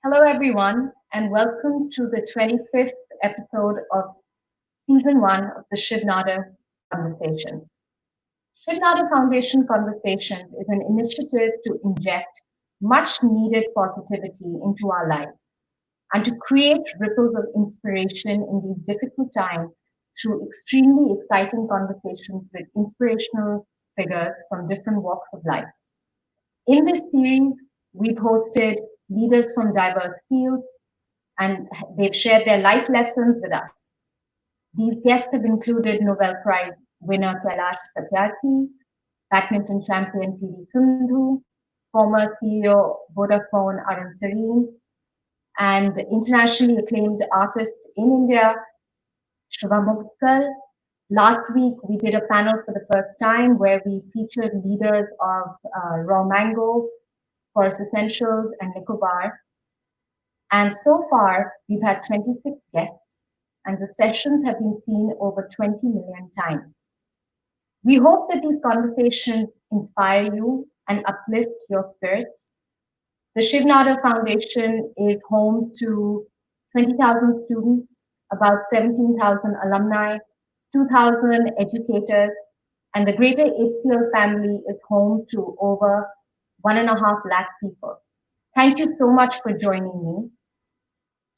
Hello, everyone, and welcome to the 25th episode of Season 1 of the Shiv Nadar Conversations. Shiv Nadar Foundation Conversations is an initiative to inject much needed positivity into our lives and to create ripples of inspiration in these difficult times through extremely exciting conversations with inspirational figures from different walks of life. In this series, we've hosted leaders from diverse fields and they've shared their life lessons with us. These guests have included Nobel Prize winner Kailash Satyarthi, badminton champion P.V. Sindhu, former CEO Vodafone Arun Sareen, and internationally acclaimed artist in India, Shubham Mutkal. Last week, we did a panel for the first time where we featured leaders of Raw Mango, Forest Essentials, and Nicobar. And so far, we've had 26 guests, and the sessions have been seen over 20 million times. We hope that these conversations inspire you and uplift your spirits. The Shiv Nadar Foundation is home to 20,000 students, about 17,000 alumni, 2,000 educators, and the greater HCL family is home to over 1.5 lakh people. Thank you so much for joining me.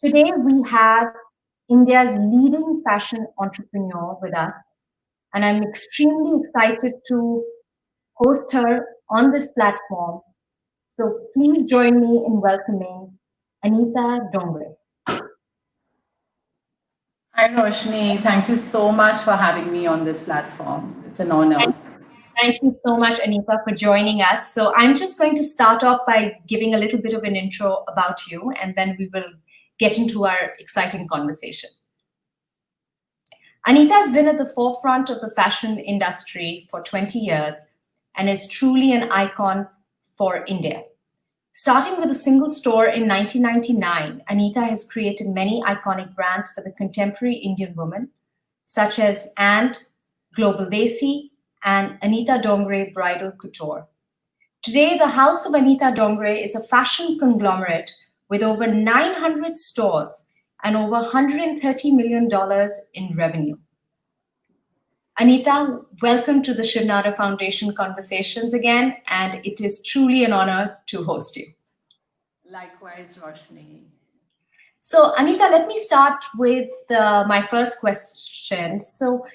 Today, we have India's leading fashion entrepreneur with us, and I'm extremely excited to host her on this platform. So please join me in welcoming Anita Dongre. Hi, Roshni. Thank you so much for having me on this platform. It's an honor. Thank you so much, Anita, for joining us. So I'm just going to start off by giving a little bit of an intro about you, and then we will get into our exciting conversation. Anita has been at the forefront of the fashion industry for 20 years and is truly an icon for India. Starting with a single store in 1999, Anita has created many iconic brands for the contemporary Indian woman, such as And, Global Desi, and Anita Dongre Bridal Couture. Today, the House of Anita Dongre is a fashion conglomerate with over 900 stores and over $130 million in revenue. Anita, welcome to the Shiv Nadar Foundation Conversations again, and it is truly an honor to host you. Likewise, Roshni. So, Anita, let me start with my first question. So,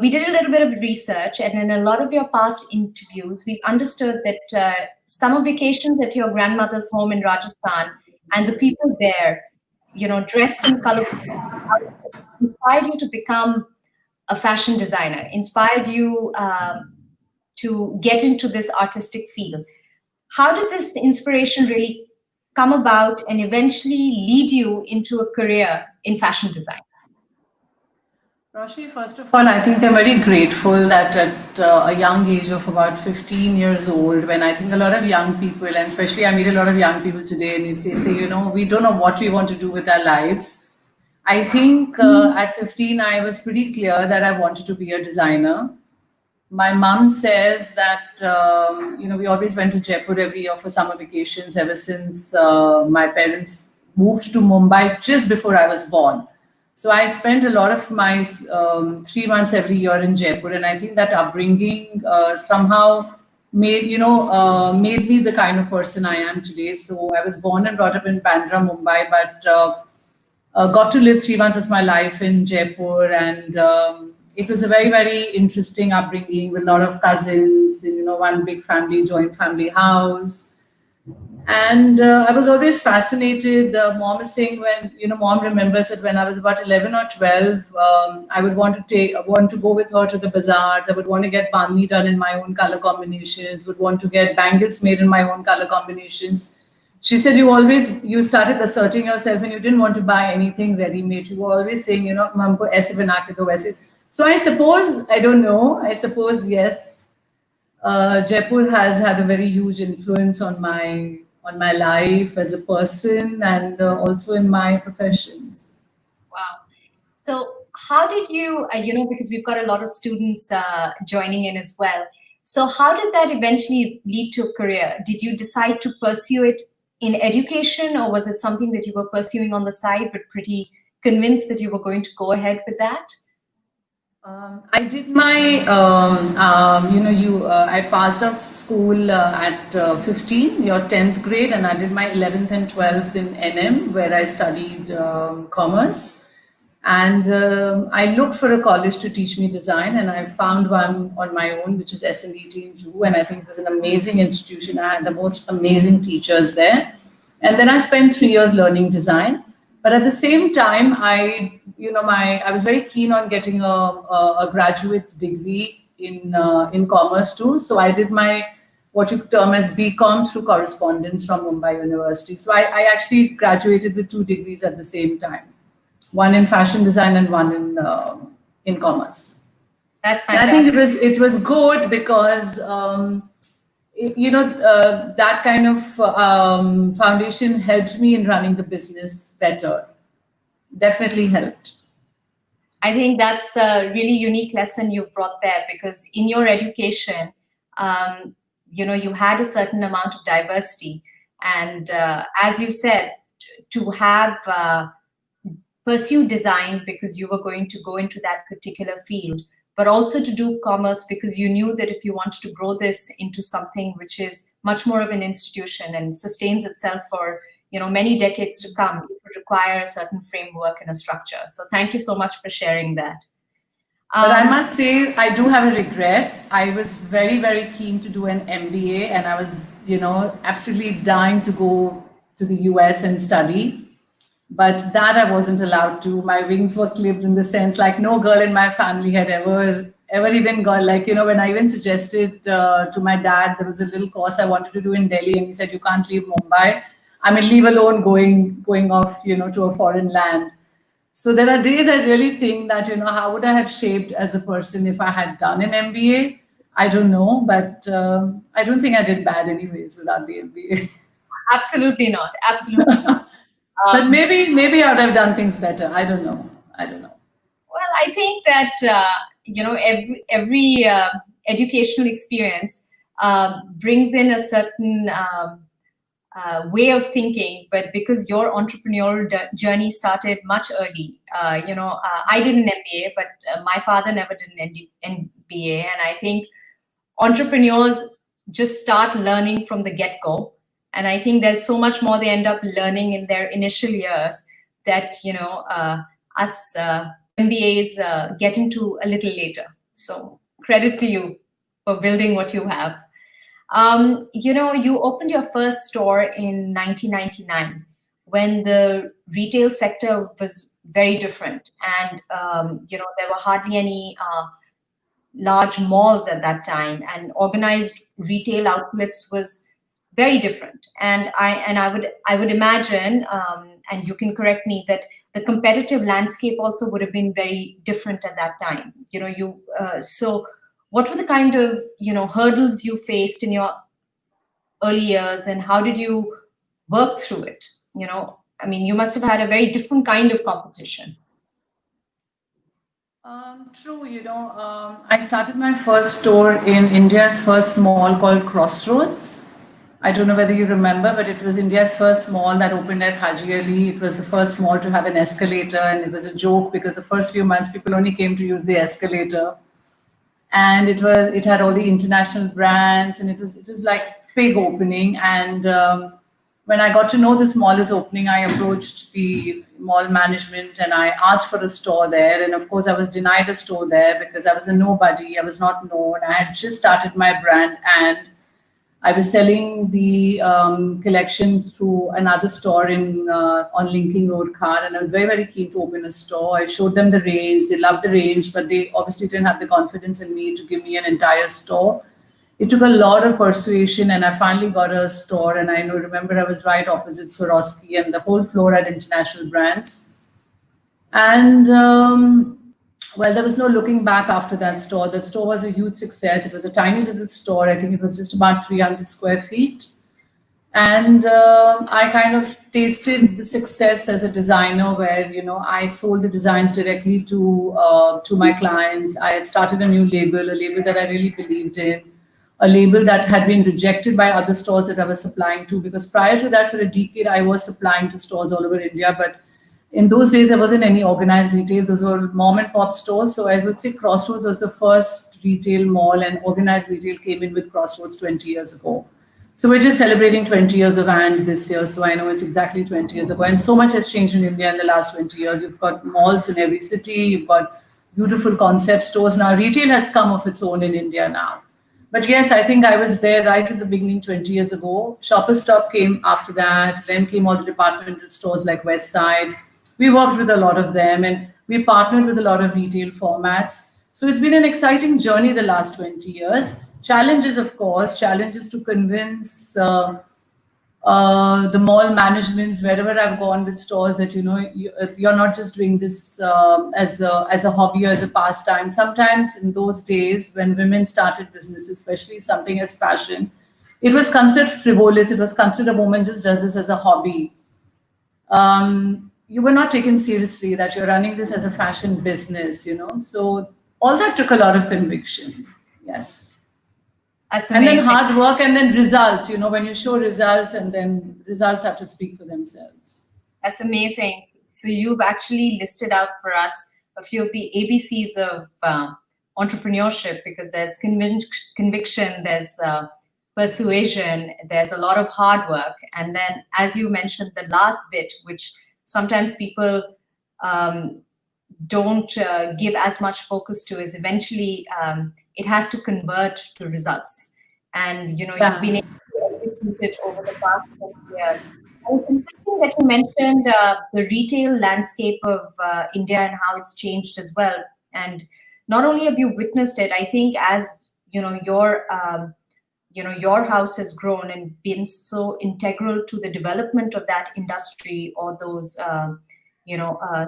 we did a little bit of research, and in a lot of your past interviews, we've understood that summer vacations at your grandmother's home in Rajasthan and the people there, dressed in colorful, inspired you to become a fashion designer, inspired you to get into this artistic field. How did this inspiration really come about and eventually lead you into a career in fashion design? Roshni, first of all, I think I'm very grateful that at a young age of about 15 years old, when I think a lot of young people, and especially I meet a lot of young people today, and they say, we don't know what we want to do with our lives. I think at 15, I was pretty clear that I wanted to be a designer. My mom says that, we always went to Jaipur every year for summer vacations ever since my parents moved to Mumbai just before I was born. So I spent a lot of my 3 months every year in Jaipur, and I think that upbringing somehow made me the kind of person I am today. So I was born and brought up in Bandra, Mumbai, but got to live 3 months of my life in Jaipur, and it was a very, very interesting upbringing with a lot of cousins in one big family, joint family house. And I was always fascinated. Mom is saying mom remembers that when I was about 11 or 12, I would want to go with her to the bazaars. I would want to get bandi done in my own color combinations, would want to get bangles made in my own color combinations. She said, you started asserting yourself and you didn't want to buy anything ready-made. You were always saying, "Humko aise bana ke do, waise." So I suppose, I don't know, I suppose, yes, Jaipur has had a very huge influence on my life as a person and also in my profession. Wow. So how did you, because we've got a lot of students joining in as well. So how did that eventually lead to a career? Did you decide to pursue it in education, or was it something that you were pursuing on the side, but pretty convinced that you were going to go ahead with that? I did my, I passed out school at 15, your 10th grade, and I did my 11th and 12th in NM, where I studied commerce. And I looked for a college to teach me design, and I found one on my own, which is SNDT in Juhu, and I think it was an amazing institution. I had the most amazing teachers there. And then I spent 3 years learning design. But at the same time, I was very keen on getting a graduate degree in commerce too. So I did my what you term as BCom through correspondence from Mumbai University. So I actually graduated with 2 degrees at the same time, one in fashion design and one in commerce. That's fantastic. And I think it was good because that kind of foundation helped me in running the business better. Definitely helped. I think that's a really unique lesson you've brought there, because in your education, you had a certain amount of diversity. And as you said, to have pursue design because you were going to go into that particular field, but also to do commerce because you knew that if you wanted to grow this into something which is much more of an institution and sustains itself for many decades to come, it would require a certain framework and a structure. So thank you so much for sharing that. But I must say, I do have a regret. I was very, very keen to do an MBA, and I was, absolutely dying to go to the US and study. But that I wasn't allowed to. My wings were clipped in the sense, like no girl in my family had ever even gone. Like, when I even suggested to my dad, there was a little course I wanted to do in Delhi, and he said, you can't leave Mumbai. I mean, leave alone going off, to a foreign land. So there are days I really think that, how would I have shaped as a person if I had done an MBA? I don't know, but I don't think I did bad anyways without the MBA. Absolutely not. Absolutely not. But maybe I would have done things better. I don't know. Well, I think that every educational experience brings in a certain way of thinking, but because your entrepreneurial journey started much early, I did an MBA, but my father never did an MBA, and I think entrepreneurs just start learning from the get-go. And I think there's so much more they end up learning in their initial years that, us MBAs get into a little later. So credit to you for building what you have. You opened your first store in 1999 when the retail sector was very different. And, there were hardly any large malls at that time, and organized retail outlets was very different. And I would imagine, and you can correct me, that the competitive landscape also would have been very different at that time. So what were the kind of hurdles you faced in your early years, and how did you work through it? You must have had a very different kind of competition. True, I started my first store in India's first mall called Crossroads. I don't know whether you remember, but it was India's first mall that opened at Haji Ali. It was the first mall to have an escalator, and it was a joke because the first few months people only came to use the escalator. And it had all the international brands, and it was like big opening. And when I got to know this mall is opening, I approached the mall management and I asked for a store there. And of course, I was denied a store there because I was a nobody. I was not known. I had just started my brand, and I was selling the collection through another store on Linking Road, Khar, and I was very, very keen to open a store. I showed them the range. They loved the range, but they obviously didn't have the confidence in me to give me an entire store. It took a lot of persuasion, and I finally got a store. And I remember I was right opposite Swarovski, and the whole floor had international brands. And well, there was no looking back after that store. That store was a huge success. It was a tiny little store. I think it was just about 300 square feet. And I kind of tasted the success as a designer where, I sold the designs directly to my clients. I had started a new label, a label that I really believed in. a label that had been rejected by other stores that I was supplying to, because prior to that, for a decade, I was supplying to stores all over India. But in those days, there wasn't any organized retail. Those were mom and pop stores. So I would say Crossroads was the first retail mall, and organized retail came in with Crossroads 20 years ago. So we're just celebrating 20 years of And this year. So I know it's exactly 20 years ago. And so much has changed in India in the last 20 years. You've got malls in every city. You've got beautiful concept stores now. Retail has come of its own in India now. But yes, I think I was there right at the beginning 20 years ago. Shoppers Stop came after that. Then came all the departmental stores like West Side. We worked with a lot of them, and we partnered with a lot of retail formats. So it's been an exciting journey the last 20 years. Challenges, of course, challenges to convince the mall managements wherever I've gone with stores that you're not just doing this as a hobby or as a pastime. Sometimes in those days when women started businesses, especially something as fashion, it was considered frivolous. It was considered a woman just does this as a hobby. You were not taken seriously that you're running this as a fashion business. So all that took a lot of conviction. Yes. That's and amazing. then hard work, and then results, when you show results, and then results have to speak for themselves. That's amazing. So you've actually listed out for us a few of the ABCs of entrepreneurship, because there's conviction, there's persuasion, there's a lot of hard work. And then, as you mentioned, the last bit, which sometimes people don't give as much focus to, is eventually it has to convert to results. And you've been able to execute it over the past 20 years. And it's interesting that you mentioned the retail landscape of India and how it's changed as well. And not only have you witnessed it, I think as your house has grown and been so integral to the development of that industry, or those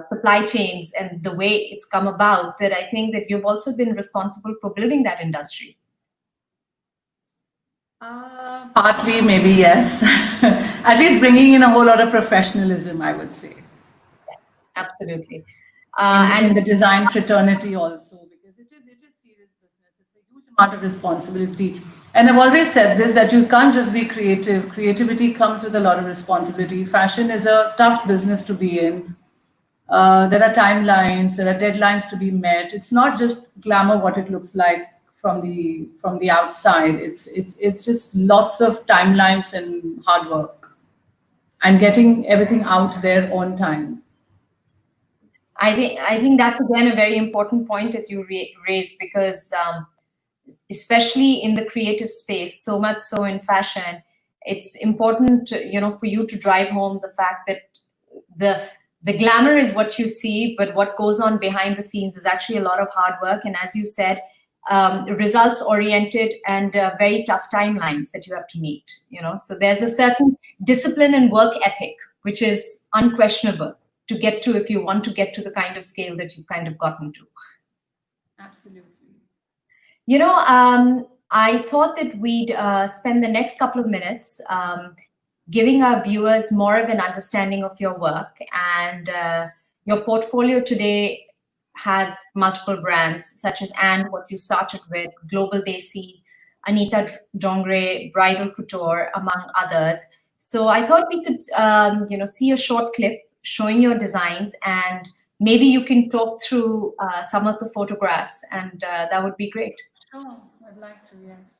supply chains and the way it's come about, that I think that you've also been responsible for building that industry. Partly, maybe, yes. At least bringing in a whole lot of professionalism, I would say. Yeah, absolutely. And the design fraternity also, because it is serious business. It's a huge amount of responsibility. And I've always said this, that you can't just be creative. Creativity comes with a lot of responsibility. Fashion is a tough business to be in. There are timelines, there are deadlines to be met. It's not just glamour what it looks like from the outside. It's just lots of timelines and hard work and getting everything out there on time. I think that's again a very important point that you raised, because especially in the creative space, so much so in fashion, it's important for you to drive home the fact that the glamour is what you see, but what goes on behind the scenes is actually a lot of hard work. And as you said, results oriented and very tough timelines that you have to meet. So there's a certain discipline and work ethic, which is unquestionable to get to, if you want to get to the kind of scale that you've kind of gotten to. Absolutely. I thought that we'd spend the next couple of minutes giving our viewers more of an understanding of your work. And your portfolio today has multiple brands, such as And, what you started with, Global Desi, Anita Dongre, Bridal Couture, among others. So I thought we could see a short clip showing your designs, and maybe you can talk through some of the photographs, and that would be great. Sure, I'd like to, yes.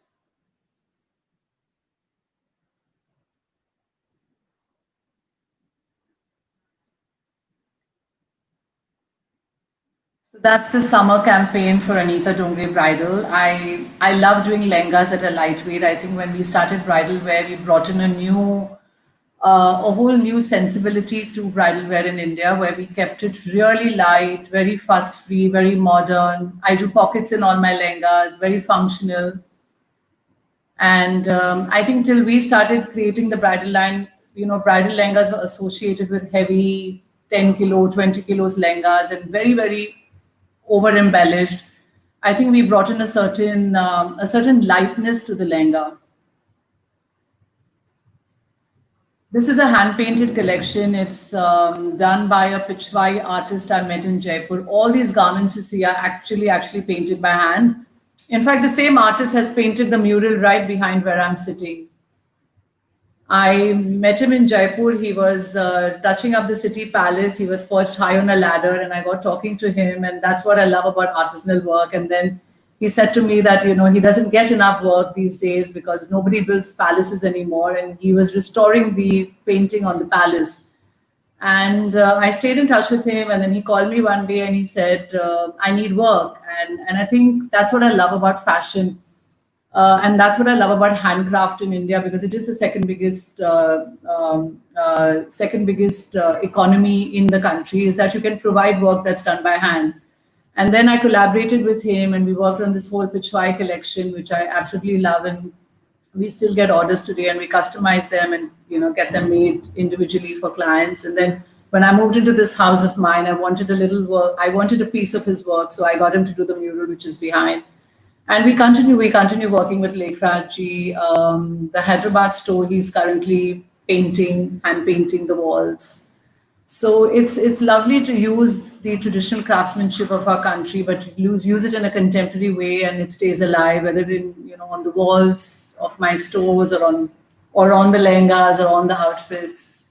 So that's the summer campaign for Anita Dongre Bridal. I love doing lehengas at a lightweight. I think when we started bridal wear, we brought in a whole new sensibility to bridal wear in India, where we kept it really light, very fuss-free, very modern. I do pockets in all my lehengas, very functional. And I think till we started creating the bridal line, bridal lehengas were associated with heavy 10 kilo, 20 kilos lehengas, and very, very over embellished. I think we brought in a certain lightness to the lehenga. This is a hand-painted collection. It's done by a Pichwai artist I met in Jaipur. All these garments you see are actually painted by hand. In fact, the same artist has painted the mural right behind where I'm sitting. I met him in Jaipur. He was touching up the city palace. He was perched high on a ladder, and I got talking to him. And that's what I love about artisanal work. And then he said to me that, he doesn't get enough work these days because nobody builds palaces anymore. And he was restoring the painting on the palace. And I stayed in touch with him. And then he called me one day and he said, I need work. And I think that's what I love about fashion, and that's what I love about handcraft in India, because it is the second biggest economy in the country. Is that you can provide work that's done by hand. And then I collaborated with him, and we worked on this whole Pichwai collection, which I absolutely love, and we still get orders today, and we customize them and get them made individually for clients. And then when I moved into this house of mine, I wanted a little work. I wanted a piece of his work, so I got him to do the mural, which is behind. And we continue working with Lekhraj. The Hyderabad store, he's currently hand painting the walls. So it's lovely to use the traditional craftsmanship of our country, but use it in a contemporary way, and it stays alive, whether on the walls of my stores or on the lehengas or on the outfits.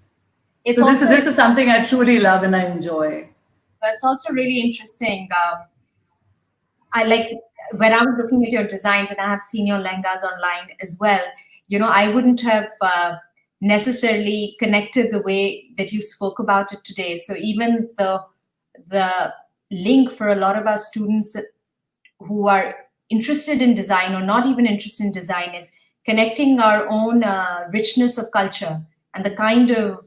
So this is something I truly love and I enjoy. But it's also really interesting. I like when I was looking at your designs, and I have seen your lehengas online as well. I wouldn't have necessarily connected the way that you spoke about it today. So even the link for a lot of our students who are interested in design or not even interested in design is connecting our own richness of culture and the kind of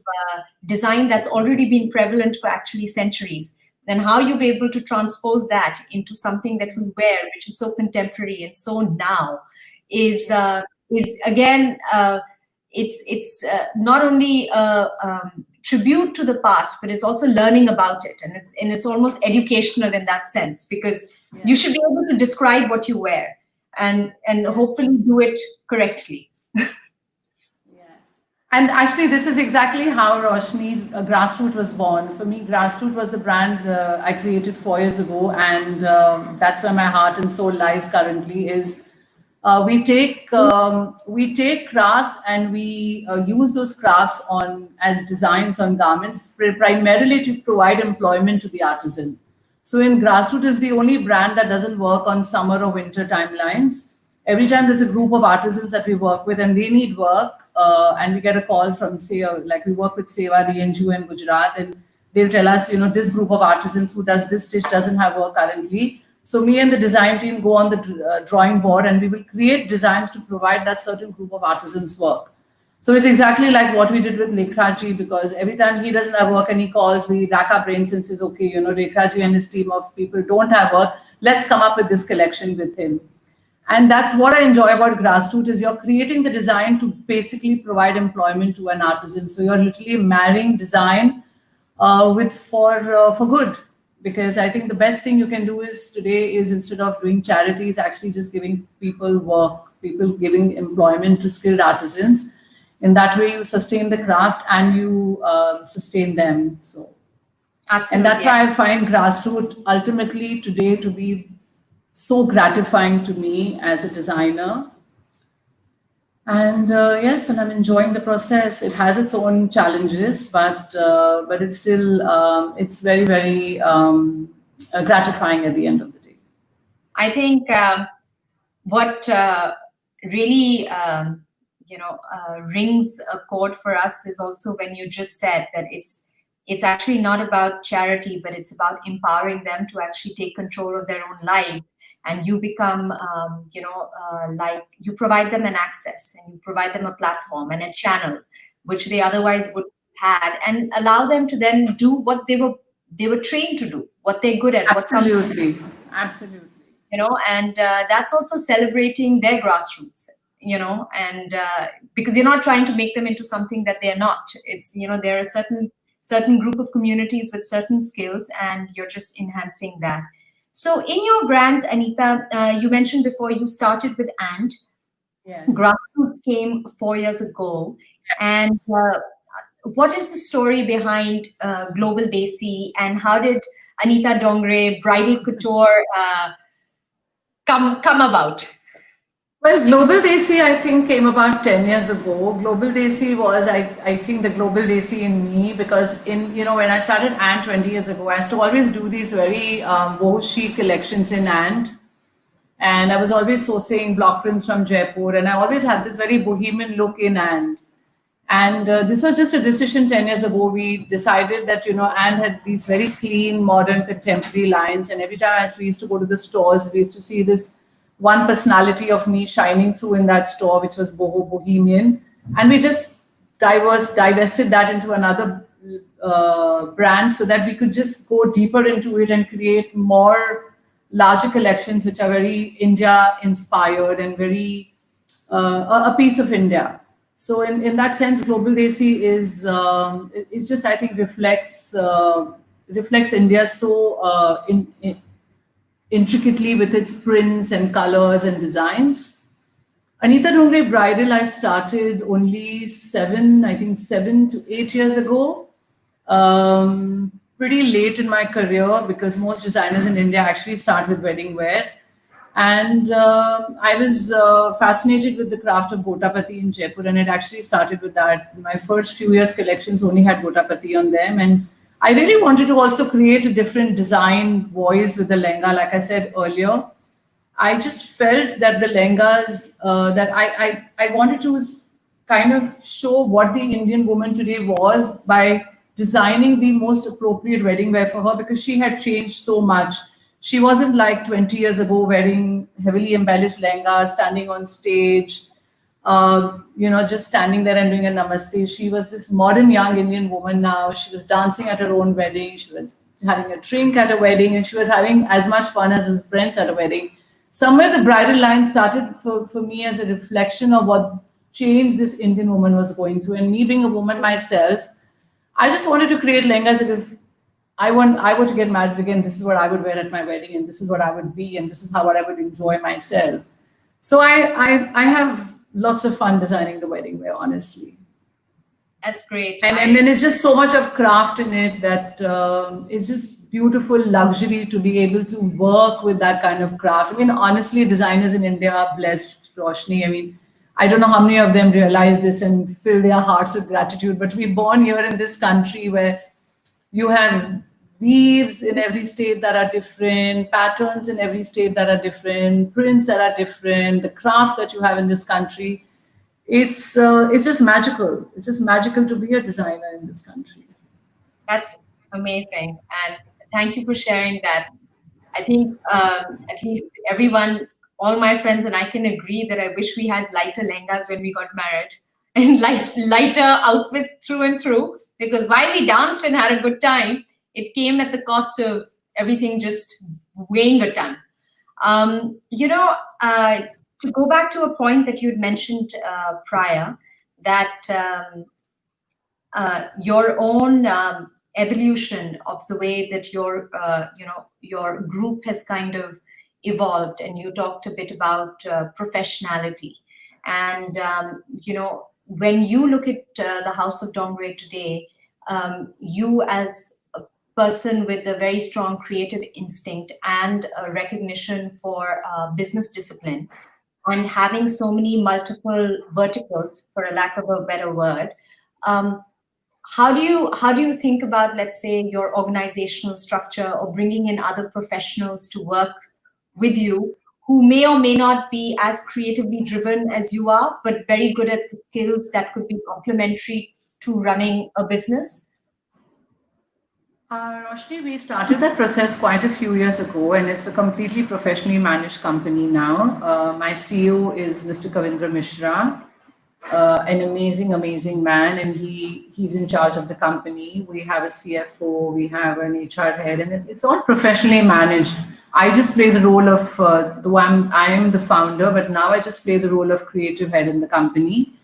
design that's already been prevalent for actually centuries. Then how you're able to transpose that into something that we wear, which is so contemporary and so now, is again, it's not only a tribute to the past, but it's also learning about it, and it's almost educational in that sense, because you should be able to describe what you wear and hopefully do it correctly. And actually, this is exactly how Roshni Grassroot was born. For me, Grassroot was the brand I created 4 years ago, and that's where my heart and soul lies currently. Is we take crafts and we use those crafts as designs on garments, primarily to provide employment to the artisan. So in Grassroot is the only brand that doesn't work on summer or winter timelines. Every time there's a group of artisans that we work with and they need work, and we get a call from, say, like we work with Seva, the NGO in Gujarat, and they'll tell us, this group of artisans who does this stitch doesn't have work currently. So me and the design team go on the drawing board and we will create designs to provide that certain group of artisans work. So it's exactly like what we did with Lekhraj, because every time he doesn't have work and he calls, we rack our brains and says, okay, Lekhraj and his team of people don't have work. Let's come up with this collection with him. And that's what I enjoy about Grassroot, is you're creating the design to basically provide employment to an artisan. So you're literally marrying design for good. Because I think the best thing you can do today is instead of doing charities, actually just giving people work, giving employment to skilled artisans. In that way, you sustain the craft and you sustain them. So, absolutely. And that's why I find Grassroot ultimately today to be so gratifying to me as a designer. And yes, and I'm enjoying the process. It has its own challenges, but it's still it's very, very gratifying at the end of the day. I think what really rings a chord for us is also when you just said that it's actually not about charity, but it's about empowering them to actually take control of their own lives. And you become, like you provide them an access and you provide them a platform and a channel, which they otherwise would have had, and allow them to then do what they were trained to do, what they're good at. Absolutely. And that's also celebrating their grassroots, and because you're not trying to make them into something that they're not. It's, there are certain group of communities with certain skills, and you're just enhancing that. So in your brands, Anita, you mentioned before you started with Ant. Yes. Grassroots came 4 years ago. And what is the story behind Global Desi, and how did Anita Dongre, bridal couture, come about? Well, Global Desi, I think, came about 10 years ago. Global Desi was, I think, the Global Desi in me, because when I started And 20 years ago, I used to always do these very boho chic collections in And I was always sourcing block prints from Jaipur, and I always had this very bohemian look in And this was just a decision 10 years ago. We decided that, And had these very clean, modern, contemporary lines. And every time as we used to go to the stores, we used to see this one personality of me shining through in that store, which was boho bohemian. And we just divested that into another brand so that we could just go deeper into it and create more larger collections, which are very India inspired and very a piece of India. So in that sense, Global Desi is it's just, I think, reflects India so intricately with its prints and colors and designs. Anita Dongre Bridal, I started only 7 to 8 years ago. Pretty late in my career, because most designers in India actually start with wedding wear. And I was fascinated with the craft of Gotapati in Jaipur, and it actually started with that. My first few years collections only had Gotapati on them, and I really wanted to also create a different design voice with the lehenga. Like I said earlier, I just felt that the lehengas that I wanted to kind of show what the Indian woman today was by designing the most appropriate wedding wear for her, because she had changed so much. She wasn't like 20 years ago wearing heavily embellished lehengas, standing on stage, just standing there and doing a namaste. She was this modern young Indian woman now. She was dancing at her own wedding. She was having a drink at a wedding, and she was having as much fun as her friends at a wedding. Somewhere the bridal line started for me as a reflection of what change this Indian woman was going through. And me being a woman myself, I just wanted to create lehengas that if I were to get married again, this is what I would wear at my wedding, and this is what I would be, and this is how I would enjoy myself. So I have lots of fun designing the wedding wear, honestly. That's great. And then it's just so much of craft in it that it's just beautiful luxury to be able to work with that kind of craft. I mean, honestly, designers in India are blessed, Roshni. I mean, I don't know how many of them realize this and fill their hearts with gratitude, but we're born here in this country where you have weaves in every state that are different, patterns in every state that are different, prints that are different, the craft that you have in this country. It's just magical. It's just magical to be a designer in this country. That's amazing. And thank you for sharing that. I think at least everyone, all my friends and I can agree that I wish we had lighter lehengas when we got married, and lighter outfits through and through, because while we danced and had a good time, it came at the cost of everything just weighing a ton. To go back to a point that you'd mentioned prior, that your own evolution of the way that your group has kind of evolved, and you talked a bit about professionality, and when you look at the House of Dongre today, you as a person with a very strong creative instinct and a recognition for business discipline, and having so many multiple verticals, for a lack of a better word, how do you think about, let's say, your organizational structure, or bringing in other professionals to work with you who may or may not be as creatively driven as you are, but very good at the skills that could be complementary to running a business? Roshni, we started that process quite a few years ago, and it's a completely professionally managed company now. My CEO is Mr. Kavindra Mishra, an amazing man, and he's in charge of the company. We have a CFO, we have an HR head, and it's all professionally managed. I just play the role of, I am the founder, but now I just play the role of creative head in the company.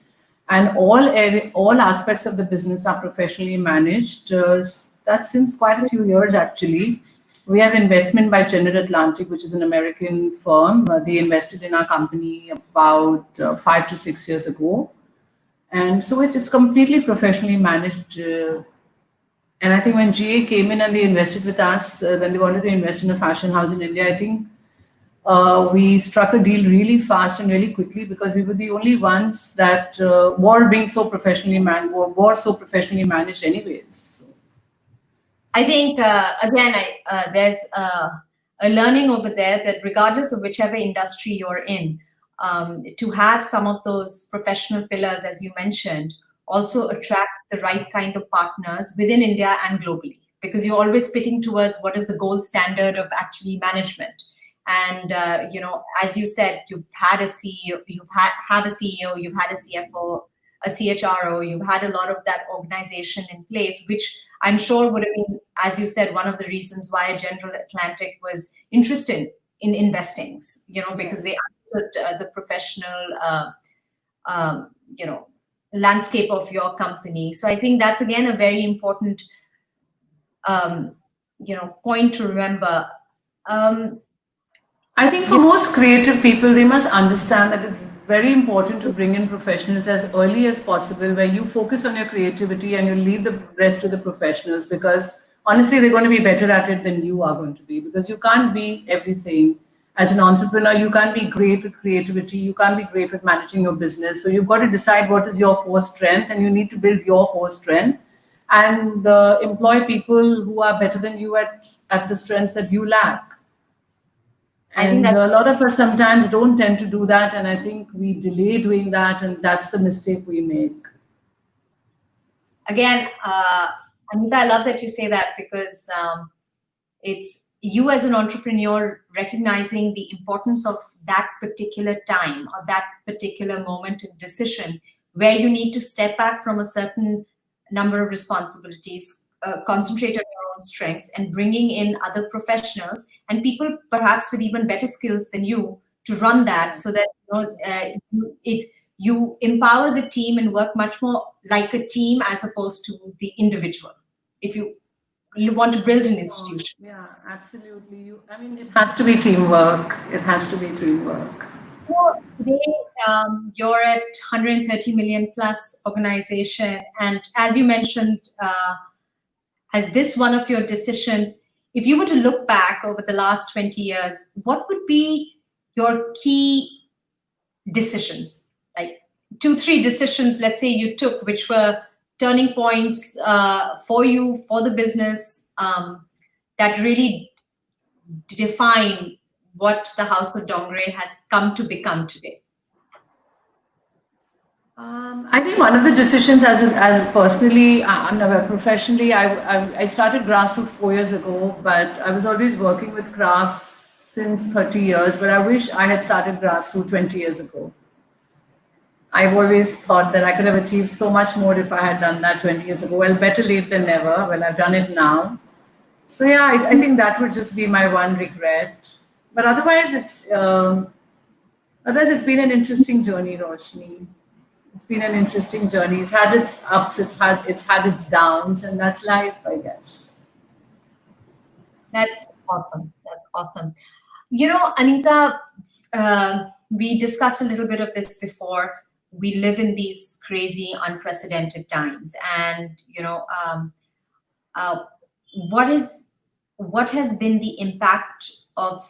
And all aspects of the business are professionally managed. That's since quite a few years, actually. We have investment by General Atlantic, which is an American firm. They invested in our company about 5 to 6 years ago. And so it's completely professionally managed. And I think when GA came in and they invested with us, when they wanted to invest in a fashion house in India, I think we struck a deal really fast and really quickly because we were the only ones that were so professionally managed anyways. I think again, there's a learning over there that regardless of whichever industry you're in, to have some of those professional pillars, as you mentioned, also attracts the right kind of partners within India and globally, because you're always pitting towards what is the gold standard of actually management. And as you said, you've had a CEO, have a CEO, you've had a CFO, a CHRO, you've had a lot of that organization in place, which I'm sure would have been, as you said, one of the reasons why General Atlantic was interested in investing, because they understood the professional, landscape of your company. So I think that's again a very important, point to remember. I think for most creative people, they must understand that it's very important to bring in professionals as early as possible, where you focus on your creativity and you leave the rest to the professionals, because honestly, they're going to be better at it than you are going to be, because you can't be everything. As an entrepreneur, you can't be great with creativity, you can't be great with managing your business. So you've got to decide what is your core strength, and you need to build your core strength and employ people who are better than you at the strengths that you lack. I think And that a lot of us sometimes don't tend to do that, and I think we delay doing that, and that's the mistake we make. again, Anita, I love that you say that, because it's you as an entrepreneur recognizing the importance of that particular time or that particular moment and decision where you need to step back from a certain number of responsibilities, concentrate on your own strengths, and bringing in other professionals and people perhaps with even better skills than you to run that, so that you empower the team and work much more like a team as opposed to the individual. If you want to build an institution. Yeah, absolutely. I mean, it has to be teamwork. It has to be teamwork. So today, you're at 130 million plus organization, and as you mentioned, as this one of your decisions, if you were to look back over the last 20 years, what would be your key decisions? Like 2-3 decisions, let's say you took, which were turning points for you, for the business, that really define what the House of Dongre has come to become today? I think one of the decisions, as personally, professionally, I started grassroots 4 years ago, but I was always working with crafts since 30 years. But I wish I had started grassroots 20 years ago. I've always thought that I could have achieved so much more if I had done that 20 years ago. Well, better late than never. Well, I've done it now. So yeah, I think that would just be my one regret. But otherwise, it's been an interesting journey, Roshni. It's been an interesting journey. It's had its ups, it's had its downs, and that's life, I guess. That's awesome. That's awesome. Anita, we discussed a little bit of this before. We live in these crazy, unprecedented times, and what has been the impact of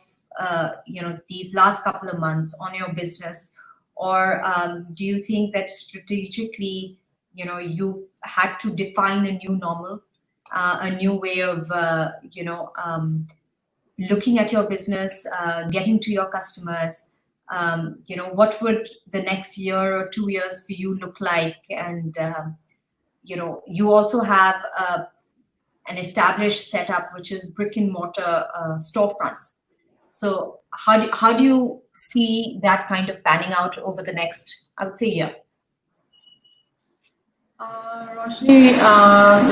these last couple of months on your business, or do you think that strategically you had to define a new normal, a new way of looking at your business, getting to your customers? What would the next year or 2 years for you look like? And you also have an established setup, which is brick and mortar storefronts. So how do you see that kind of panning out over the next, I would say, year? Roshni,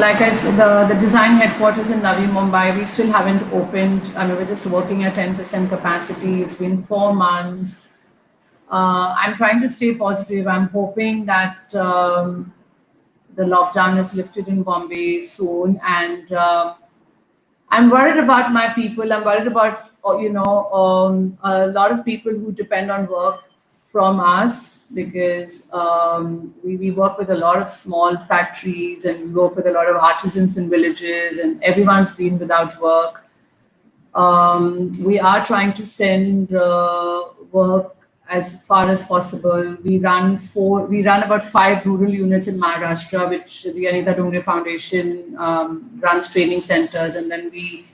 like I said, the design headquarters in Navi Mumbai, we still haven't opened. I mean, we're just working at 10% capacity. It's been 4 months. I'm trying to stay positive. I'm hoping that the lockdown is lifted in Bombay soon, and I'm worried about my people. I'm worried about a lot of people who depend on work from us, because we work with a lot of small factories and we work with a lot of artisans in villages, and everyone's been without work. We are trying to send work as far as possible. We run about 5 rural units in Maharashtra, which the Anita Dongre Foundation runs training centers, and then we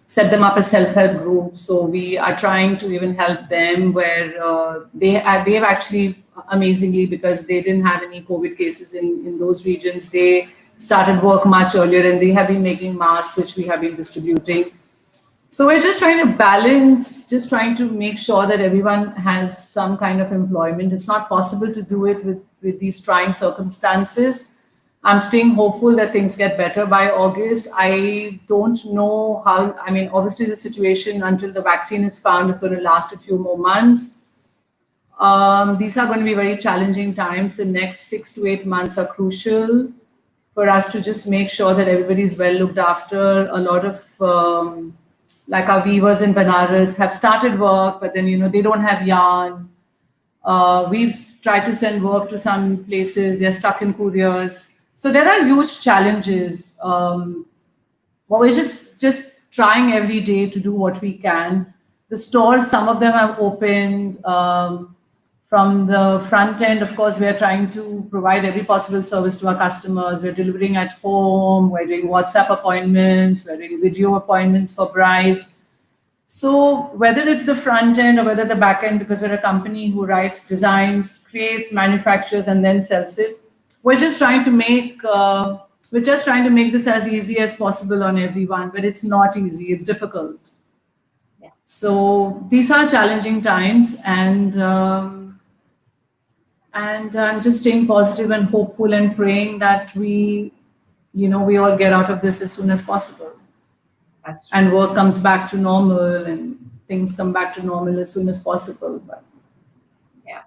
set them up as self-help groups. So we are trying to even help them where they've actually amazingly, because they didn't have any COVID cases in those regions, they started work much earlier, and they have been making masks, which we have been distributing. So we're just trying to balance, just trying to make sure that everyone has some kind of employment. It's not possible to do it with these trying circumstances. I'm staying hopeful that things get better by August. I don't know how, I mean, obviously the situation until the vaccine is found is going to last a few more months. These are going to be very challenging times. The next 6 to 8 months are crucial for us to just make sure that everybody is well looked after. A lot of, like our weavers in Banaras have started work, but then, they don't have yarn. We've tried to send work to some places. They're stuck in couriers. So there are huge challenges. But we're just trying every day to do what we can. The stores, some of them have opened. From the front end, of course, we are trying to provide every possible service to our customers. We're delivering at home, we're doing WhatsApp appointments, we're doing video appointments for brides. So whether it's the front end or whether the back end, because we're a company who writes designs, creates, manufactures, and then sells it, we're just trying to make this as easy as possible on everyone, but it's not easy, it's difficult. Yeah. So these are challenging times, and I'm just staying positive and hopeful and praying that we all get out of this as soon as possible. That's true. And work comes back to normal and things come back to normal as soon as possible. But yeah,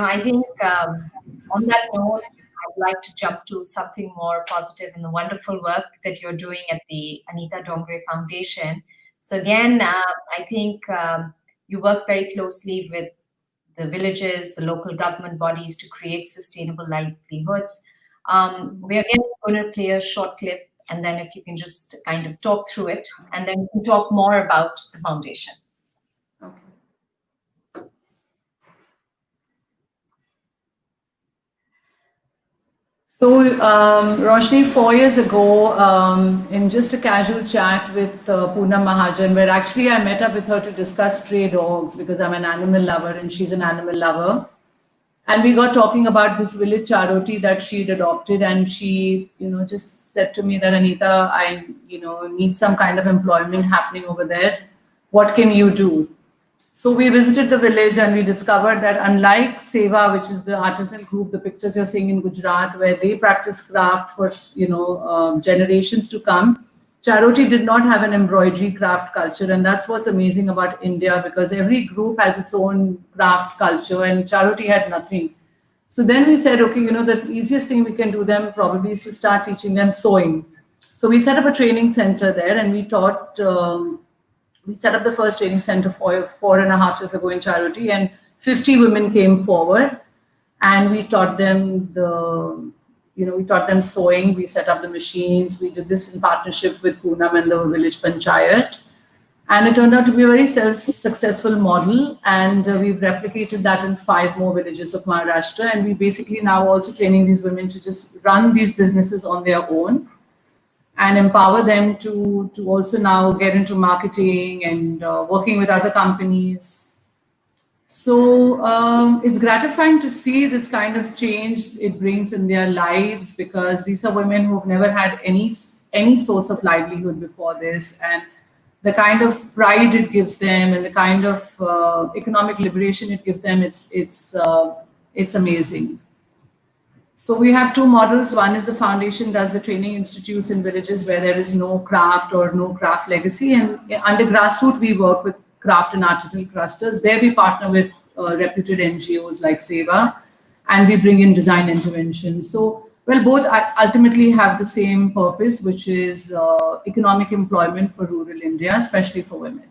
I think on that note, I'd like to jump to something more positive in the wonderful work that you're doing at the Anita Dongre Foundation. So again, I think you work very closely with the villages, the local government bodies to create sustainable livelihoods. We're again going to play a short clip, and then if you can just kind of talk through it, and then we can talk more about the foundation. okay. So, Roshni, 4 years ago, in just a casual chat with Poonam Mahajan, where actually I met up with her to discuss stray dogs because I'm an animal lover and she's an animal lover. And we got talking about this village charoti that she'd adopted, and she, just said to me that, Anita, I, need some kind of employment happening over there. What can you do? So we visited the village and we discovered that unlike Seva, which is the artisanal group, the pictures you're seeing in Gujarat, where they practice craft for, generations to come, Charoti did not have an embroidery craft culture. And that's what's amazing about India, because every group has its own craft culture and Charoti had nothing. So then we said, okay, the easiest thing we can do them probably is to start teaching them sewing. So we set up a training center there and we taught... we set up the first training center 4.5 years ago in Charoti, and 50 women came forward, and we taught them sewing. We set up the machines. We did this in partnership with Poonam and the village panchayat, and it turned out to be a very successful model. And we've replicated that in 5 more villages of Maharashtra, and we basically now also training these women to just run these businesses on their own, and empower them to also now get into marketing and working with other companies. So it's gratifying to see this kind of change it brings in their lives, because these are women who've never had any source of livelihood before this, and the kind of pride it gives them and the kind of economic liberation it gives them, it's amazing. So we have 2 models. One is the foundation does the training institutes in villages where there is no craft or no craft legacy. And under grassroots, we work with craft and artisanal clusters. There we partner with reputed NGOs like Seva, and we bring in design interventions. So, both ultimately have the same purpose, which is economic employment for rural India, especially for women.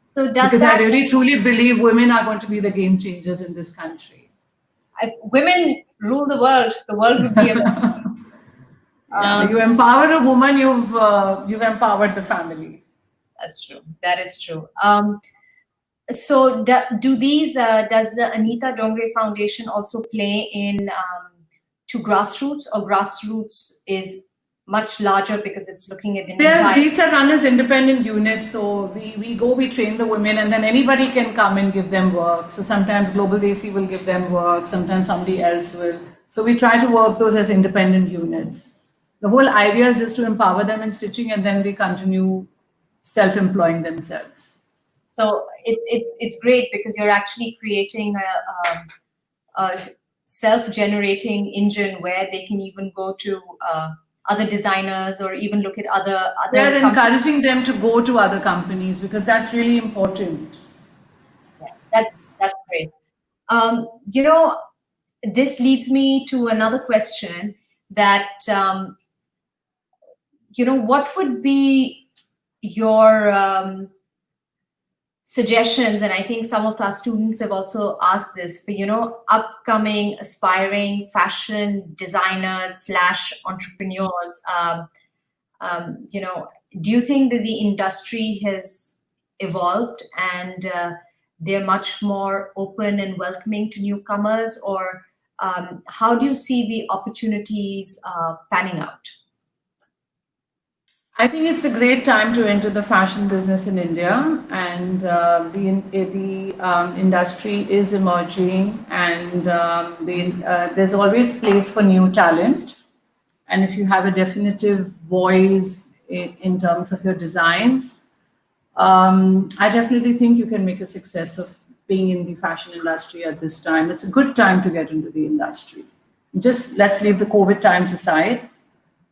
So because I really truly believe women are going to be the game changers in this country. If women rule the world would be you empower a woman, you've empowered the family. That's true. That is true. So do these, does the Anita Dongre Foundation also play in to grassroots, or grassroots is much larger because it's looking at the entire... These are run as independent units. So we train the women, and then anybody can come and give them work. So sometimes Global AC will give them work, sometimes somebody else will. So we try to work those as independent units. The whole idea is just to empower them in stitching, and then they continue self-employing themselves. So it's great because you're actually creating a self-generating engine where they can even go to other designers, or even look at other. They're encouraging them to go to other companies, because that's really important. Yeah, that's great. You know, this leads me to another question that you know, what would be your suggestions, and I think some of our students have also asked this, for, you know, upcoming aspiring fashion designers / entrepreneurs. You know, do you think that the industry has evolved and they're much more open and welcoming to newcomers, or how do you see the opportunities panning out? I think it's a great time to enter the fashion business in India, and the industry is emerging, and there's always place for new talent. And if you have a definitive voice in terms of your designs, I definitely think you can make a success of being in the fashion industry at this time. It's a good time to get into the industry. Just let's leave the COVID times aside.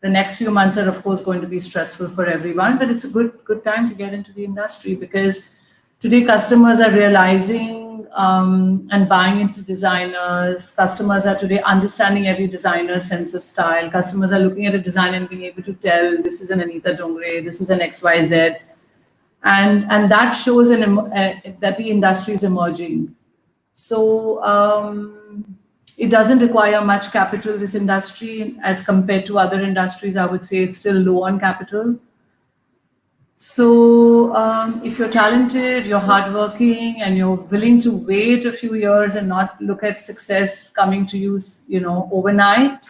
The next few months are, of course, going to be stressful for everyone, but it's a good time to get into the industry, because today customers are realizing and buying into designers. Customers are today understanding every designer's sense of style. Customers are looking at a design and being able to tell, this is an Anita Dongre, this is an XYZ. And that shows that the industry is emerging. So it doesn't require much capital, this industry, as compared to other industries. I would say it's still low on capital. So if you're talented, you're hardworking, and you're willing to wait a few years and not look at success coming to you, you know, overnight,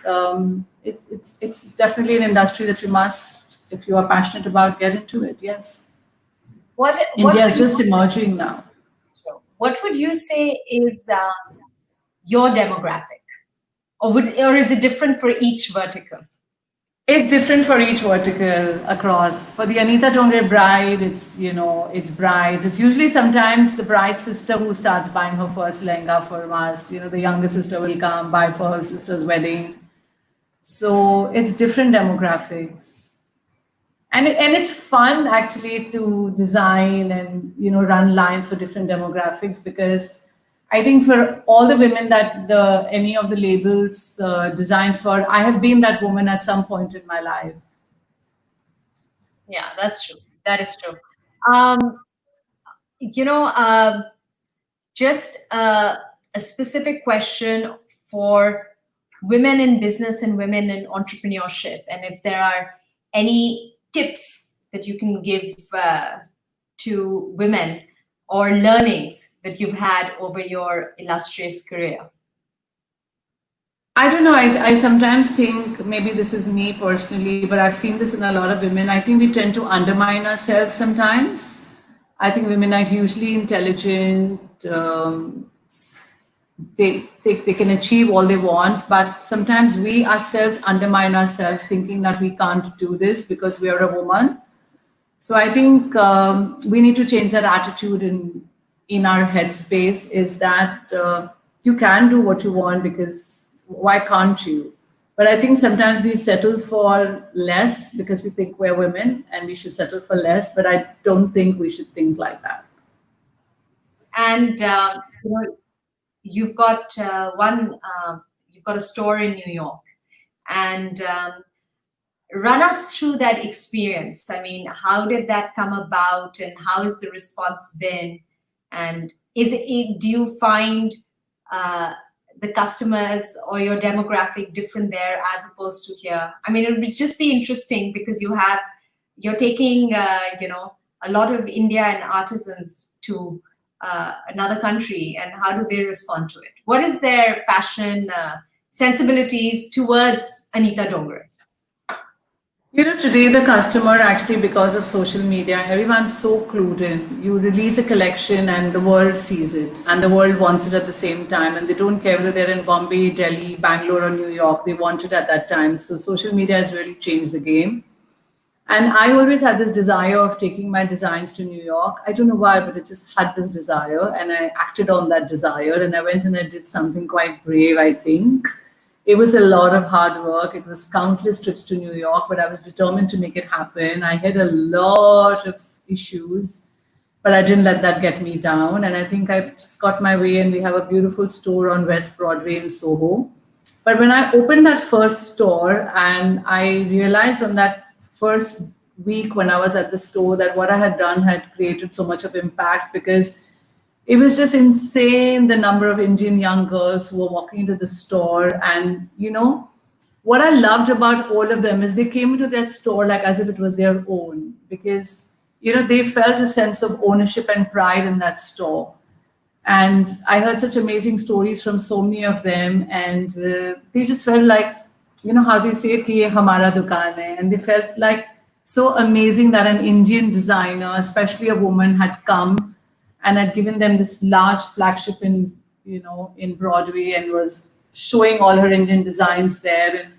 it's definitely an industry that you must, if you are passionate about, get into it. Yes. India is just emerging now. What would you say is your demographic, or is it different for each vertical? It's different for each vertical across. For the Anita Dongre bride, it's, you know, it's brides. It's usually sometimes the bride's sister who starts buying her first lehenga for us. You know, the younger sister will come buy for her sister's wedding. So it's different demographics. And it's fun actually to design and, you know, run lines for different demographics, because I think for all the women that any of the labels designs for, I have been that woman at some point in my life. Yeah, that's true. That is true. You know, just a specific question for women in business and women in entrepreneurship, and if there are any tips that you can give to women, or learnings that you've had over your illustrious career. I don't know. I sometimes think, maybe this is me personally, but I've seen this in a lot of women. I think we tend to undermine ourselves sometimes. I think women are hugely intelligent. They can achieve all they want, but sometimes we ourselves undermine ourselves, thinking that we can't do this because we are a woman. So I think we need to change that attitude in our headspace, is that you can do what you want, because why can't you? But I think sometimes we settle for less because we think we're women and we should settle for less. But I don't think we should think like that. And you know, you've got you've got a store in New York, and run us through that experience. I mean, how did that come about, and how has the response been? And do you find the customers or your demographic different there as opposed to here? I mean, it would just be interesting, because you're taking you know, a lot of Indian artisans to another country, and how do they respond to it? What is their fashion sensibilities towards Anita Dongre? Today the customer actually, because of social media, everyone's so clued in. You release a collection and the world sees it and the world wants it at the same time. And they don't care whether they're in Bombay, Delhi, Bangalore, or New York. They want it at that time. So social media has really changed the game. And I always had this desire of taking my designs to New York. I don't know why, but I just had this desire and I acted on that desire. And I went and I did something quite brave, I think. It was a lot of hard work. It was countless trips to New York, but I was determined to make it happen. I had a lot of issues, but I didn't let that get me down. And I think I just got my way, and we have a beautiful store on West Broadway in Soho. But when I opened that first store, and I realized on that first week when I was at the store that what I had done had created so much of impact, because it was just insane, the number of Indian young girls who were walking into the store. And, what I loved about all of them is they came into that store like as if it was their own, because, they felt a sense of ownership and pride in that store. And I heard such amazing stories from so many of them. And they just felt like, how they say it, ki ye hamara dukaan hai. And they felt like so amazing that an Indian designer, especially a woman, had come and had given them this large flagship in Broadway and was showing all her Indian designs there. And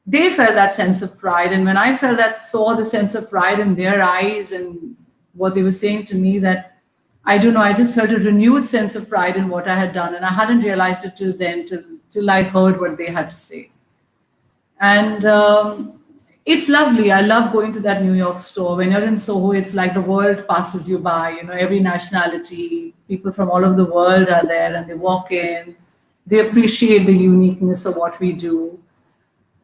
they felt that sense of pride. And when I saw the sense of pride in their eyes and what they were saying to me, that I don't know, I just felt a renewed sense of pride in what I had done. And I hadn't realized it till then, till I heard what they had to say. And it's lovely. I love going to that New York store. When you're in Soho, it's like the world passes you by. Every nationality, people from all over the world are there, and they walk in. They appreciate the uniqueness of what we do.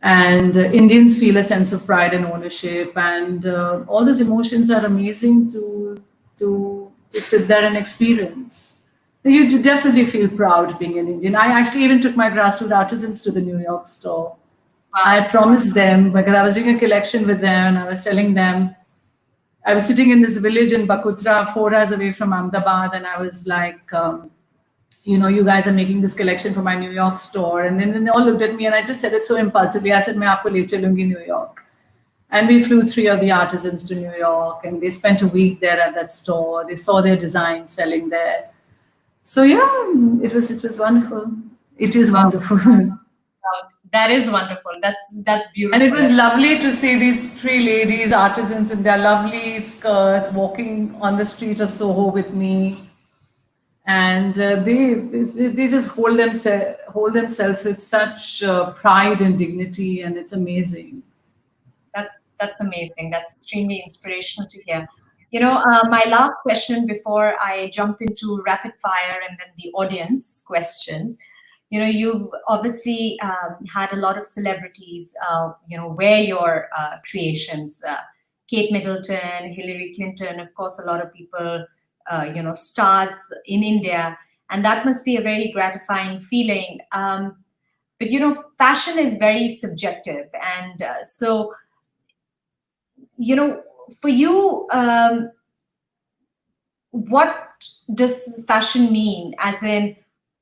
And Indians feel a sense of pride and ownership. And all those emotions are amazing to sit there and experience. You definitely feel proud being an Indian. I actually even took my grassroots artisans to the New York store. I had promised them, because I was doing a collection with them, and I was telling them, I was sitting in this village in Bakutra, 4 hours away from Ahmedabad, and I was like, you guys are making this collection for my New York store. And then they all looked at me, and I just said it so impulsively. I said, "Main aapko le chalungi New York." And we flew 3 of the artisans to New York, and they spent a week there at that store. They saw their designs selling there. So yeah, it was wonderful. It is wonderful. That is wonderful. That's beautiful. And it was lovely to see these 3 ladies, artisans, in their lovely skirts, walking on the street of Soho with me. And they just hold themselves with such pride and dignity, and it's amazing. That's amazing. That's extremely inspirational to hear. My last question before I jump into rapid fire and then the audience questions. You've obviously had a lot of celebrities, wear your creations. Kate Middleton, Hillary Clinton, of course, a lot of people, stars in India. And that must be a very gratifying feeling. But, fashion is very subjective. And so, for you, what does fashion mean? As in,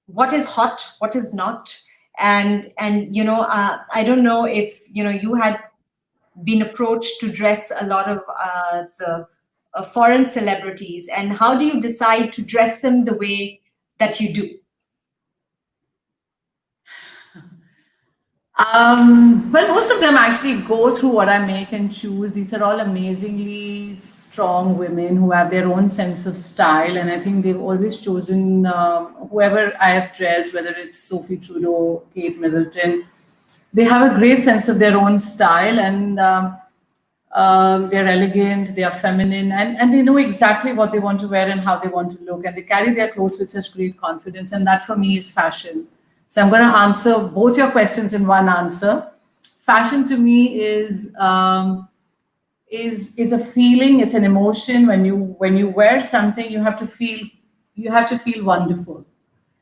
what is hot, what is not? And I don't know if, you had been approached to dress a lot of the foreign celebrities, and how do you decide to dress them the way that you do? Well, most of them actually go through what I make and choose. These are all amazingly strong women who have their own sense of style. And I think they've always chosen whoever I have dressed, whether it's Sophie Trudeau, Kate Middleton, they have a great sense of their own style, and they're elegant, they are feminine, and they know exactly what they want to wear and how they want to look. And they carry their clothes with such great confidence. And that for me is fashion. So I'm going to answer both your questions in one answer. Fashion to me is a feeling. It's an emotion. When you wear something, you have to feel wonderful.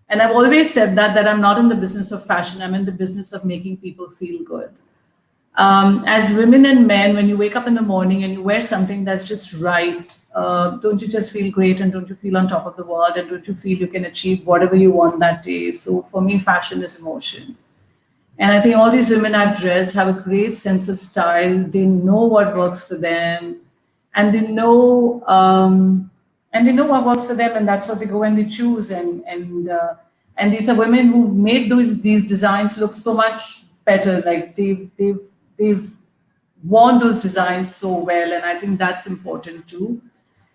And I've always said that I'm not in the business of fashion. I'm in the business of making people feel good. As women and men, when you wake up in the morning and you wear something that's just right, don't you just feel great, and don't you feel on top of the world, and don't you feel you can achieve whatever you want that day? So for me, fashion is emotion. And I think all these women I've dressed have a great sense of style. They know what works for them, and they know what works for them, and that's what they go and they choose. And these are women who've made these designs look so much better. Like they've worn those designs so well, and I think that's important too.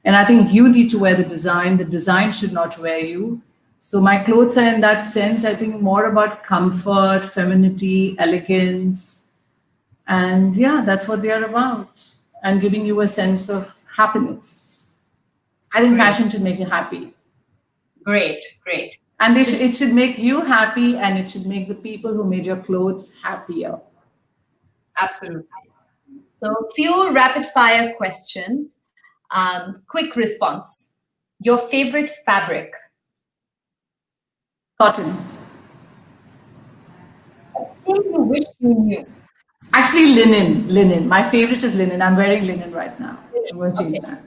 And I think you need to wear the design. The design should not wear you. So my clothes are in that sense, I think, more about comfort, femininity, elegance. And yeah, that's what they are about. And giving you a sense of happiness. I think Great. fashion should make you happy. Great. And it should make you happy, and it should make the people who made your clothes happier. Absolutely. So, few rapid fire questions. Quick response. Your favorite fabric? Cotton. A skill you wish you knew? Actually, linen. Linen. My favorite is linen. I'm wearing linen right now. So we'll change Okay.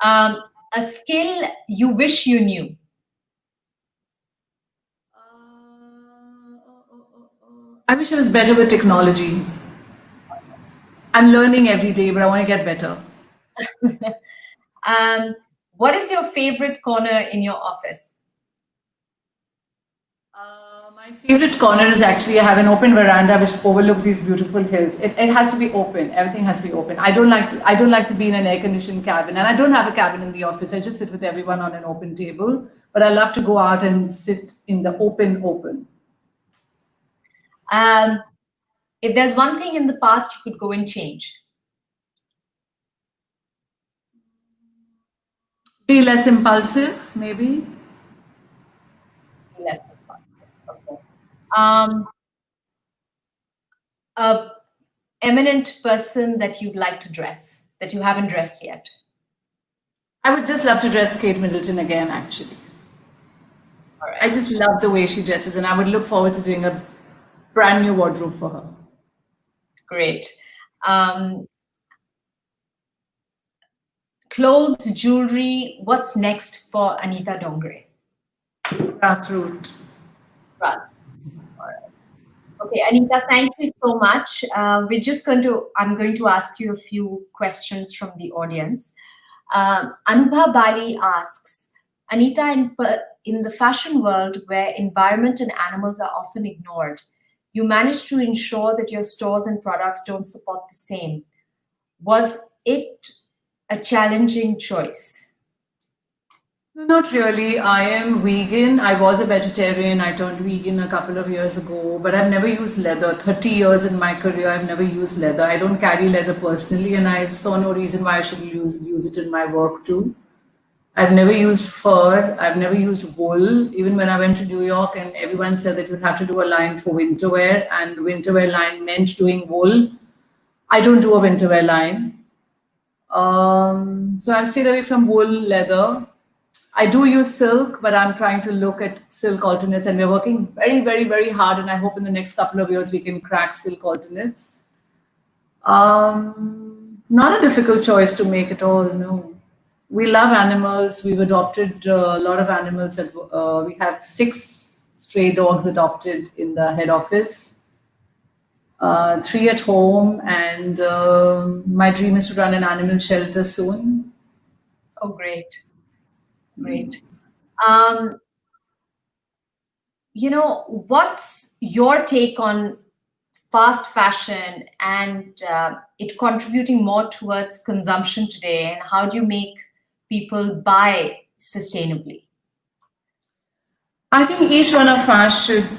that. A skill you wish you knew? I wish I was better with technology. I'm learning every day, but I want to get better. What is your favorite corner in your office? My favorite corner is actually I have an open veranda which overlooks these beautiful hills. It has to be open. Everything has to be open. I don't like to be in an air conditioned cabin, and I don't have a cabin in the office. I just sit with everyone on an open table. But I love to go out and sit in the open. If there's one thing in the past you could go and change? Be less impulsive, maybe. Less impulsive. Okay. A eminent person that you'd like to dress, that you haven't dressed yet? I would just love to dress Kate Middleton again, actually. All right. I just love the way she dresses, and I would look forward to doing a brand new wardrobe for her. Great. Clothes, jewelry, what's next for Anita Dongre? Grassroots. All right. Okay, Anita, thank you so much. I'm going to ask you a few questions from the audience. Anubha Bali asks, Anita, in the fashion world where environment and animals are often ignored, you managed to ensure that your stores and products don't support the same. Was it a challenging choice? No, not really. I am vegan. I was a vegetarian. I turned vegan a couple of years ago, but I've never used leather. 30 years in my career, I've never used leather. I don't carry leather personally, and I saw no reason why I should use it in my work too. I've never used fur. I've never used wool. Even when I went to New York, and everyone said that you have to do a line for winter wear, and the winter wear line meant doing wool. I don't do a winter wear line. So I've stayed away from wool, leather. I do use silk, but I'm trying to look at silk alternates, and we're working very, very, very hard. And I hope in the next couple of years we can crack silk alternates. Not a difficult choice to make at all. No, we love animals. We've adopted a lot of animals. We have 6 stray dogs adopted in the head office. 3 at home, and my dream is to run an animal shelter soon. Oh, great. What's your take on fast fashion and it contributing more towards consumption today, and how do you make people buy sustainably? I think each one of us should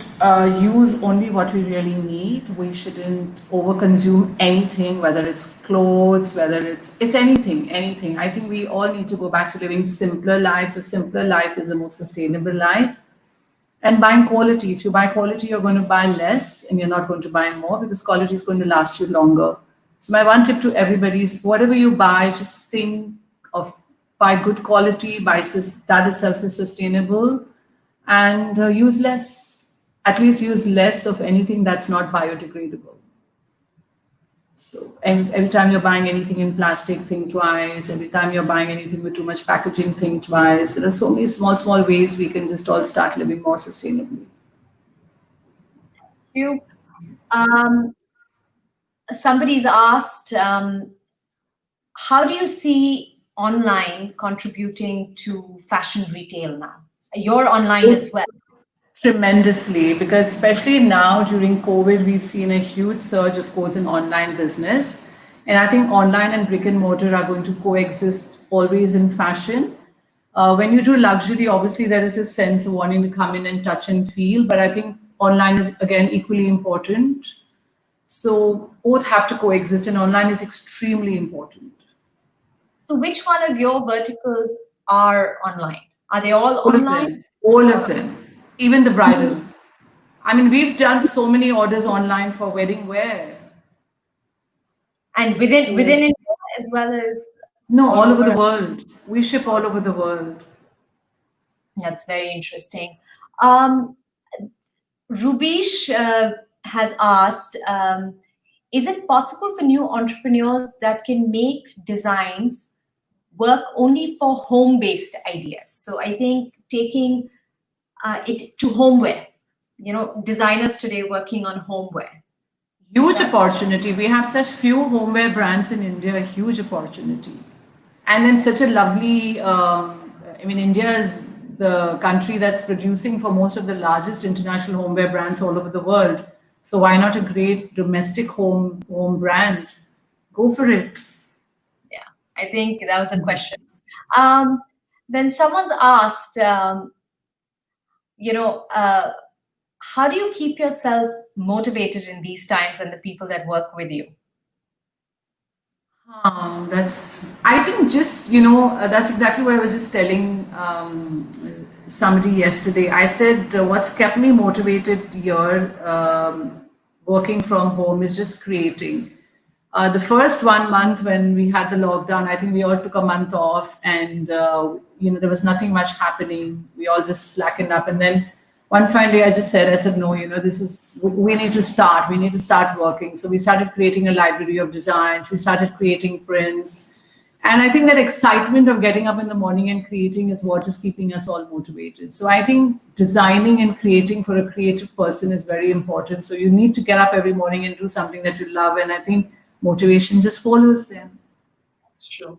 use only what we really need. We shouldn't overconsume anything, whether it's clothes, whether it's anything. I think we all need to go back to living simpler lives. A simpler life is a more sustainable life. And buying quality. If you buy quality, you're going to buy less, and you're not going to buy more, because quality is going to last you longer. So my one tip to everybody is, whatever you buy, just think of buy good quality, that itself is sustainable, and use less. At least use less of anything that's not biodegradable. So every time you're buying anything in plastic, think twice. Every time you're buying anything with too much packaging, think twice. There are so many small ways we can just all start living more sustainably. You, um, somebody's asked, how do you see online contributing to fashion retail now? You're online as well. Tremendously, because especially now during COVID, we've seen a huge surge, of course, in online business. And I think online and brick and mortar are going to coexist always in fashion. When you do luxury, obviously there is this sense of wanting to come in and touch and feel, but I think online is again equally important. So both have to coexist, and online is extremely important. So which one of your verticals are online? Are they all All of online? them, all of them, even the bridal. I mean, we've done so many orders online for wedding wear. And So, within India as well as no, all all over the over? world. We ship all over the world. That's very interesting. Um, Rubish has asked, is it possible for new entrepreneurs that can make designs work only for home-based ideas? So I think taking it to homeware, designers today working on homeware. Huge opportunity. We have such few homeware brands in India, a huge opportunity. And then such a lovely, I mean, India is the country that's producing for most of the largest international homeware brands all over the world. So why not a great domestic home brand? Go for it. Yeah, I think that was a question. Then someone's asked, how do you keep yourself motivated in these times and the people that work with you? I think just, that's exactly what I was just telling somebody yesterday. I said, what's kept me motivated here, working from home, is just creating. The first 1 month when we had the lockdown, I think we all took a month off, and there was nothing much happening. We all just slackened up, and then one fine day I said, no, we need to start. We need to start working. So we started creating a library of designs. We started creating prints, and I think that excitement of getting up in the morning and creating is what is keeping us all motivated. So I think designing and creating for a creative person is very important. So you need to get up every morning and do something that you love, and I think motivation just follows them. That's true.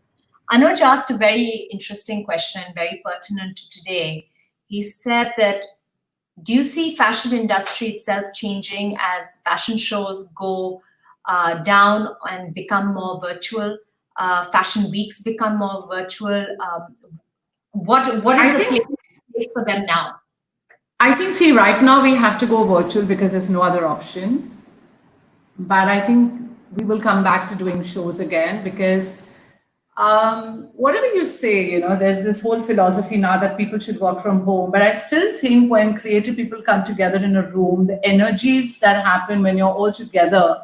Anuj asked a very interesting question, very pertinent to today. He said that, do you see fashion industry itself changing as fashion shows go down and become more virtual? Fashion weeks become more virtual. What is the place for them now? I think, see, right now we have to go virtual because there's no other option. But I think we will come back to doing shows again because whatever you say, there's this whole philosophy now that people should work from home. But I still think when creative people come together in a room, the energies that happen when you're all together,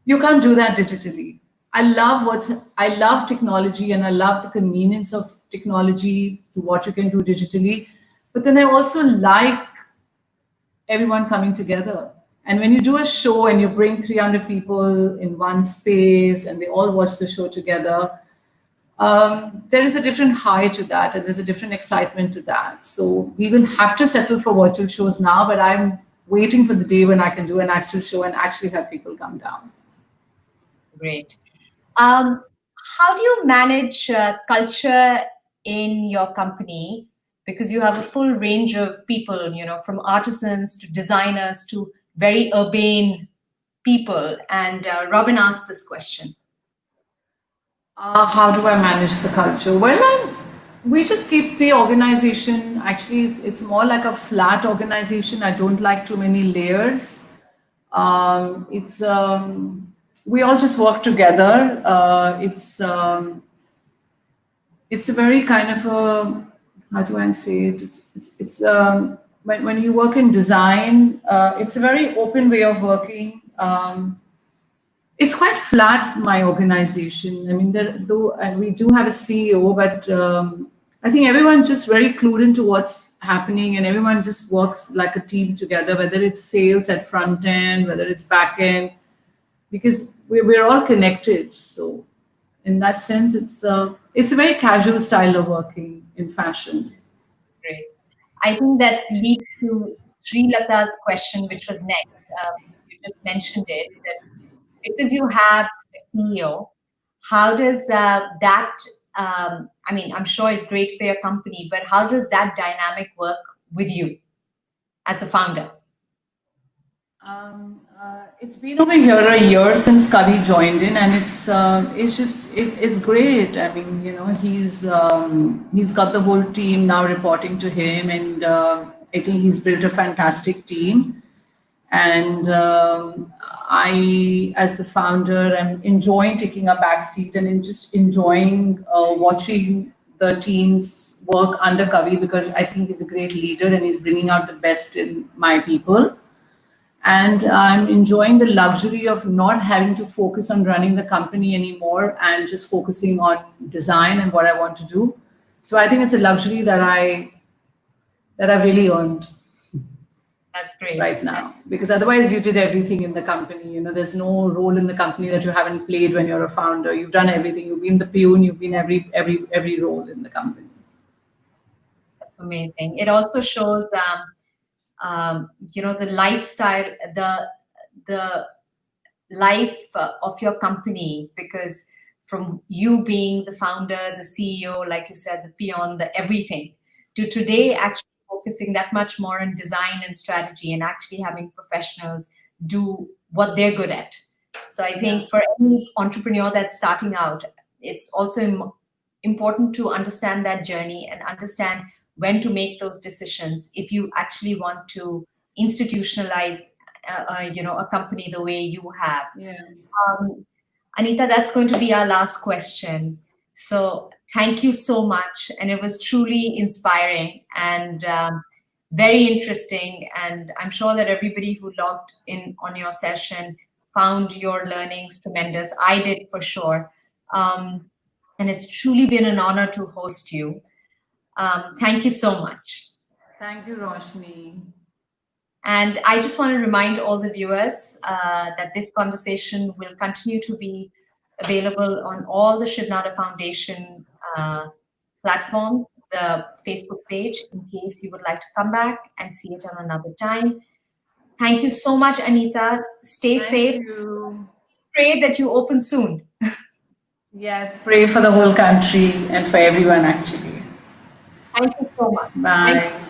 you can't do that digitally. I love technology, and I love the convenience of technology to what you can do digitally. But then I also like everyone coming together. And when you do a show and you bring 300 people in one space and they all watch the show together, there is a different high to that, and there's a different excitement to that. So we will have to settle for virtual shows now, but I'm waiting for the day when I can do an actual show and actually have people come down. Great. How do you manage culture in your company? Because you have a full range of people, from artisans to designers to very urbane people. And Robin asked this question. How do I manage the culture? Well, we just keep the organization. Actually, it's more like a flat organization. I don't like too many layers. We all just work together. It's a very kind of a, how do I say it? When you work in design, it's a very open way of working. It's quite flat, my organization. I mean, we do have a CEO, but I think everyone's just very clued into what's happening, and everyone just works like a team together, whether it's sales at front end, whether it's back end. because we're all connected. So in that sense, it's a very casual style of working in fashion. Great. I think that leads to Sri Lata's question, which was next. You just mentioned it, that because you have a CEO, how does that, I mean, I'm sure it's great for your company, but how does that dynamic work with you as the founder? It's been over here a year since Kavi joined in, and it's great. I mean, he's got the whole team now reporting to him, and I think he's built a fantastic team. And I, as the founder, am enjoying taking a back seat and just enjoying watching the teams work under Kavi, because I think he's a great leader and he's bringing out the best in my people. And I'm enjoying the luxury of not having to focus on running the company anymore and just focusing on design and what I want to do. So I think it's a luxury that I've really earned. That's great. Right now, because otherwise you did everything in the company. There's no role in the company that you haven't played when you're a founder. You've done everything. You've been the peon. You've been every role in the company. That's amazing. It also shows, the lifestyle, the life of your company, because from you being the founder, the CEO, like you said, the peon, the everything, to today actually focusing that much more on design and strategy and actually having professionals do what they're good at. So I think for any entrepreneur that's starting out, it's also important to understand that journey and understand when to make those decisions if you actually want to institutionalize a company the way you have. Anita, that's going to be our last question. So thank you so much. And it was truly inspiring and very interesting. And I'm sure that everybody who logged in on your session found your learnings tremendous. I did for sure. And it's truly been an honor to host you. Thank you so much. Thank you, Roshni. And I just want to remind all the viewers that this conversation will continue to be available on all the Shiv Nadar Foundation platforms, the Facebook page, in case you would like to come back and see it on another time. Thank you so much, Anita. Stay safe. Thank you. Pray that you open soon. Yes, pray for the whole country and for everyone, actually. Thank you so much. Bye.